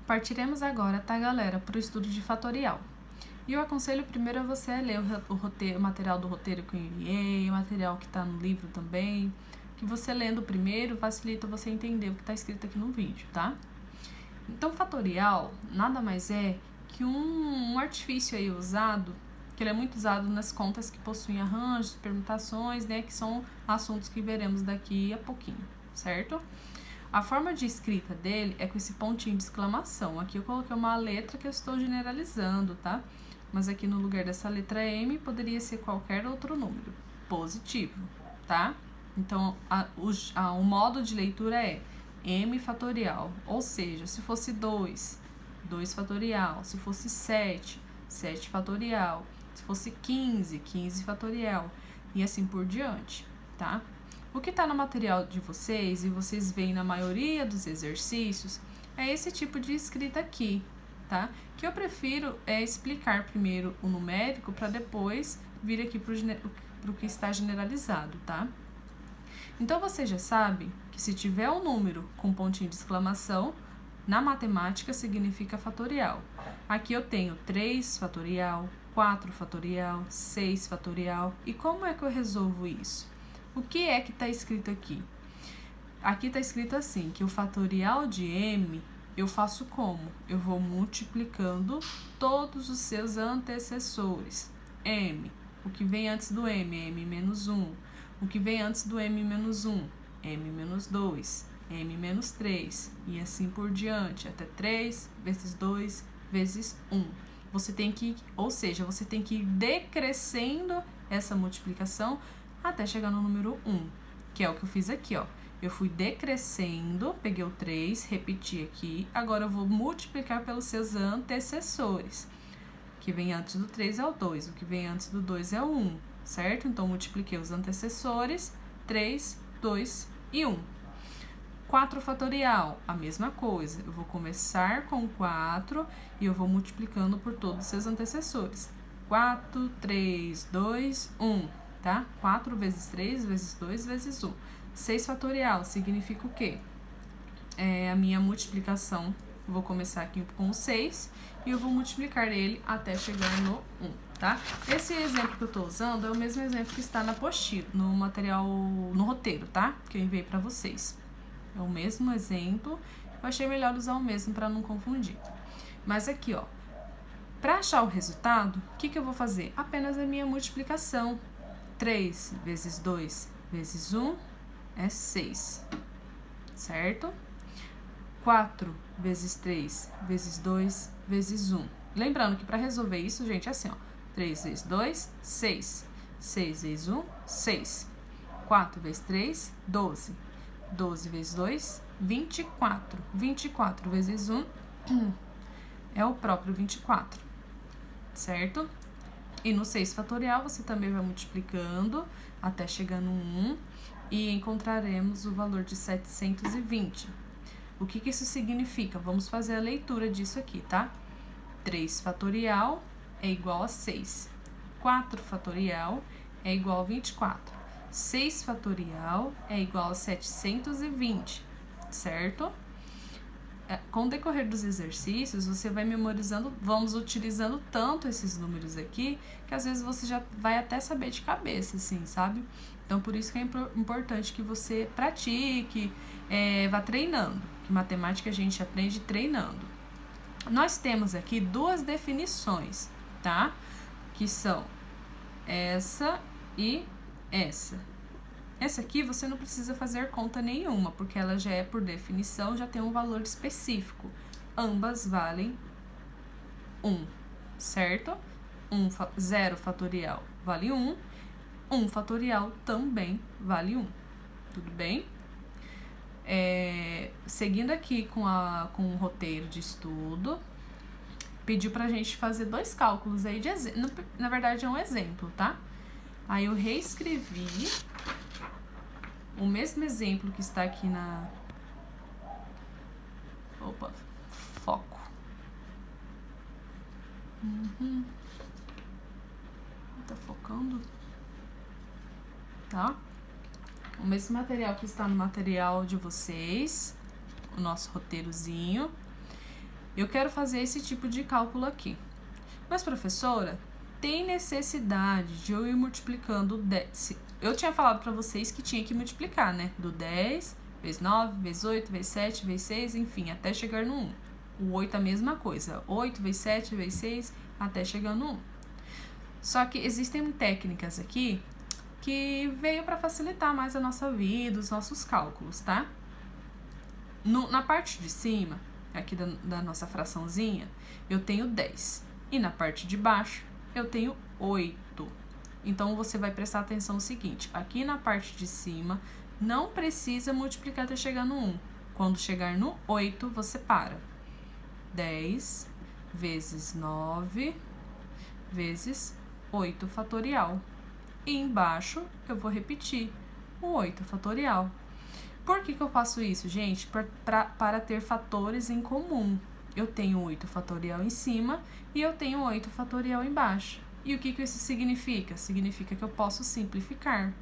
Partiremos agora, tá, galera, para o estudo de fatorial. E eu aconselho primeiro a você ler o material do roteiro que eu enviei, o material que está no livro também, que você lendo primeiro facilita você entender o que está escrito aqui no vídeo, tá? Então, fatorial nada mais é que um artifício aí usado, que ele é muito usado nas contas que possuem arranjos, permutações, né, que são assuntos que veremos daqui a pouquinho, certo? A forma de escrita dele é com esse pontinho de exclamação. Aqui eu coloquei uma letra que eu estou generalizando, tá? Mas aqui no lugar dessa letra M poderia ser qualquer outro número positivo, tá? Então, o modo de leitura é M fatorial, ou seja, se fosse 2, 2 fatorial, se fosse 7, 7 fatorial, se fosse 15, 15 fatorial, e assim por diante, tá? O que está no material de vocês, e vocês veem na maioria dos exercícios, é esse tipo de escrita aqui, tá? Que eu prefiro explicar primeiro o numérico para depois vir aqui para o que está generalizado, tá? Então, você já sabe que se tiver um número com pontinho de exclamação, na matemática significa fatorial. Aqui eu tenho 3 fatorial, 4 fatorial, 6 fatorial. E como é que eu resolvo isso? O que é que está escrito aqui? Aqui está escrito assim, que o fatorial de M eu faço como? Eu vou multiplicando todos os seus antecessores. M, o que vem antes do M, M menos 1. O que vem antes do M menos 1, M menos 2, M menos 3. E assim por diante, até 3 vezes 2 vezes 1. Você tem que, ou seja, você tem que ir decrescendo essa multiplicação até chegar no número 1, que é o que eu fiz aqui, ó. Eu fui decrescendo, peguei o 3, repeti aqui, agora eu vou multiplicar pelos seus antecessores. O que vem antes do 3 é o 2, o que vem antes do 2 é o 1, certo? Então, multipliquei os antecessores, 3, 2 e 1. 4 fatorial, a mesma coisa. Eu vou começar com 4 e eu vou multiplicando por todos os seus antecessores. 4, 3, 2, 1. Tá? 4 vezes 3 vezes 2 vezes 1. 6 fatorial significa o quê? A minha multiplicação, vou começar aqui com o 6 e eu vou multiplicar ele até chegar no 1, tá? Esse exemplo que eu tô usando é o mesmo exemplo que está na apostila, no material, no roteiro, tá? Que eu enviei para vocês. É o mesmo exemplo, eu achei melhor usar o mesmo para não confundir. Mas aqui, ó, para achar o resultado, o que eu vou fazer? Apenas a minha multiplicação. 3 vezes 2 vezes 1 é 6, certo? 4 vezes 3 vezes 2 vezes 1. Lembrando que para resolver isso, gente, é assim, ó. 3 vezes 2, 6. 6 vezes 1, 6. 4 vezes 3, 12. 12 vezes 2, 24. 24 vezes 1 é o próprio 24, certo? E no 6 fatorial, você também vai multiplicando até chegar no 1 e encontraremos o valor de 720. O que isso significa? Vamos fazer a leitura disso aqui, tá? 3 fatorial é igual a 6. 4 fatorial é igual a 24. 6 fatorial é igual a 720, certo? Com o decorrer dos exercícios, você vai memorizando, vamos utilizando tanto esses números aqui, que às vezes você já vai até saber de cabeça, assim, sabe? Então, por isso que é importante que você pratique, vá treinando, que matemática a gente aprende treinando. Nós temos aqui duas definições, tá? Que são essa e essa. Essa aqui você não precisa fazer conta nenhuma, porque ela já é, por definição, já tem um valor específico. Ambas valem 1, certo? 0 fatorial vale 1, 1 fatorial também vale 1, tudo bem? Seguindo aqui com o roteiro de estudo, pediu pra gente fazer 2 cálculos aí de exemplo. Na verdade, é um exemplo, tá? Aí eu reescrevi o mesmo exemplo que está aqui na... Opa, foco. Tá focando? Tá? O mesmo material que está no material de vocês, o nosso roteirozinho. Eu quero fazer esse tipo de cálculo aqui. Mas, professora, tem necessidade de eu ir multiplicando 10. Eu tinha falado para vocês que tinha que multiplicar, né? Do 10, vezes 9, vezes 8, vezes 7, vezes 6, enfim, até chegar no 1. O 8 a mesma coisa. 8 vezes 7, vezes 6, até chegar no 1. Só que existem técnicas aqui que veio para facilitar mais a nossa vida, os nossos cálculos, tá? Na parte de cima, aqui da nossa fraçãozinha, eu tenho 10. E na parte de baixo, eu tenho 8. Então, você vai prestar atenção no seguinte. Aqui na parte de cima, não precisa multiplicar até chegar no 1. Quando chegar no 8, você para. 10 vezes 9 vezes 8 fatorial. E embaixo, eu vou repetir o 8 fatorial. Por que eu faço isso, gente? Para ter fatores em comum. Eu tenho 8 fatorial em cima e eu tenho 8 fatorial embaixo. E o que isso significa? Significa que eu posso simplificar.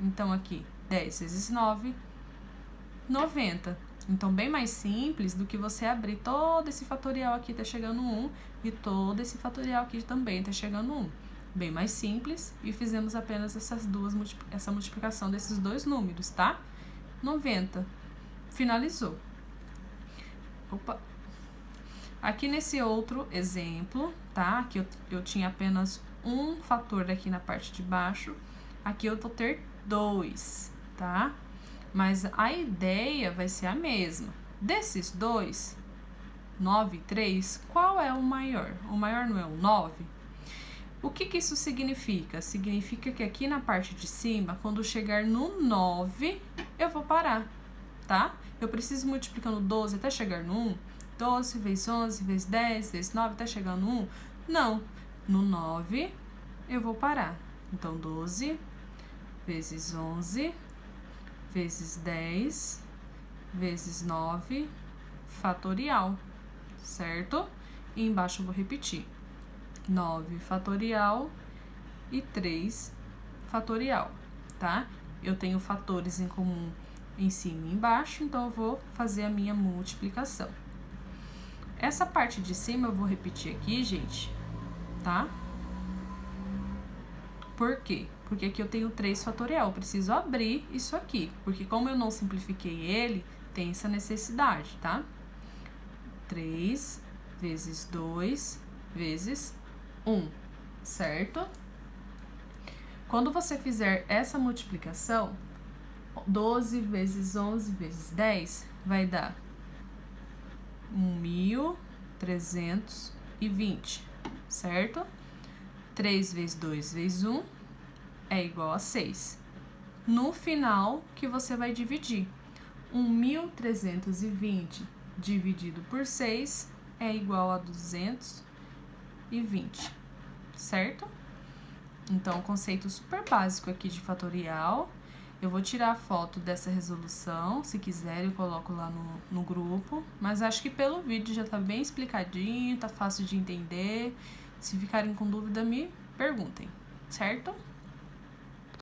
Então, aqui, 10 vezes 9, 90. Então, bem mais simples do que você abrir todo esse fatorial aqui tá chegando 1 e todo esse fatorial aqui também tá chegando 1. Bem mais simples e fizemos apenas essa multiplicação desses dois números, tá? 90. Finalizou. Opa! Aqui nesse outro exemplo, tá? Aqui eu tinha apenas um fator aqui na parte de baixo. Aqui eu vou ter 2, tá? Mas a ideia vai ser a mesma. Desses dois, 9 e 3, qual é o maior? O maior não é o 9? O que isso significa? Significa que aqui na parte de cima, quando chegar no 9, eu vou parar, tá? Eu preciso multiplicando 12 até chegar no 1. 12 vezes 11 vezes 10 vezes 9 até chegar no 1? Não. No 9, eu vou parar. Então, 12 vezes 11 vezes 10 vezes 9 fatorial, certo? E embaixo eu vou repetir. 9 fatorial e 3 fatorial, tá? Eu tenho fatores em comum em cima e embaixo, então eu vou fazer a minha multiplicação. Essa parte de cima eu vou repetir aqui, gente, tá? Por quê? Porque aqui eu tenho 3 fatorial, eu preciso abrir isso aqui, porque como eu não simplifiquei ele, tem essa necessidade, tá? 3 vezes 2 vezes 1, certo? Quando você fizer essa multiplicação, 12 vezes 11 vezes 10 vai dar 1.320, certo? 3 vezes 2 vezes 1 é igual a 6. No final, que você vai dividir. 1.320 dividido por 6 é igual a 220, certo? Então, conceito super básico aqui de fatorial. Eu vou tirar a foto dessa resolução, se quiser eu coloco lá no grupo, mas acho que pelo vídeo já tá bem explicadinho, tá fácil de entender. Se ficarem com dúvida, me perguntem, certo?